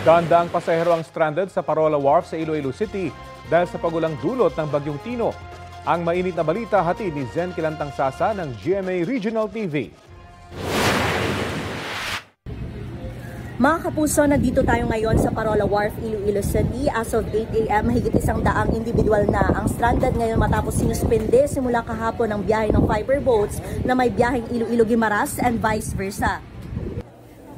Daang-daang pasahero ang stranded sa Parola Wharf sa Iloilo City dahil sa pagulang dulot ng Bagyong Tino. Ang mainit na balita hatid ni Zen Kilantang Sasa ng GMA Regional TV. Mga kapuso, nandito tayo ngayon sa Parola Wharf, Iloilo City. As of 8 a.m., mahigit 100 individual na ang stranded ngayon matapos sinuspende simula kahapon ang biyahe ng fiber boats na may biyaheng Iloilo-Guimaras and vice versa.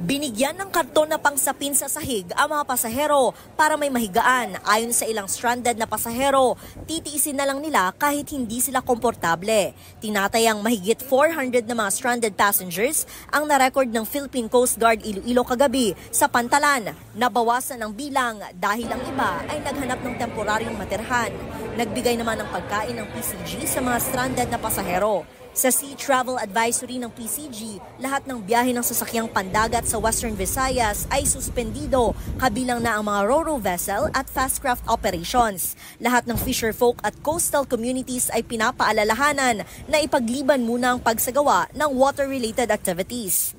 Binigyan ng karton na pangsapin sa sahig ang mga pasahero para may mahigaan. Ayon sa ilang stranded na pasahero, titiisin na lang nila kahit hindi sila komportable. Tinatayang mahigit 400 na mga stranded passengers ang na-record ng Philippine Coast Guard Iloilo kagabi sa Pantalan. Nabawasan ang bilang dahil ang iba ay naghanap ng temporaryong matirhan. Nagbigay naman ng pagkain ng PCG sa mga stranded na pasahero. Sa Sea Travel Advisory ng PCG, lahat ng biyahe ng sasakyang pandagat sa Western Visayas ay suspendido, kabilang na ang mga ro-ro vessel at fast craft operations. Lahat ng fisherfolk at coastal communities ay pinapaalalahanan na ipagliban muna ang pagsagawa ng water-related activities.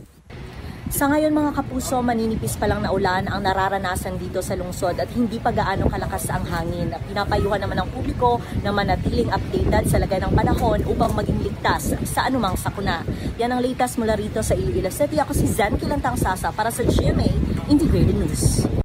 Sa ngayon mga kapuso, maninipis pa lang na ulan ang nararanasan dito sa lungsod at hindi pa gaano kalakas ang hangin. Pinapayuhan naman ng publiko na manatiling updated sa lagay ng panahon upang maging ligtas sa anumang sakuna. Yan ang latest mula rito sa Iloilo City. Ako si Zen Kilantang Sasa para sa GMA Integrated News.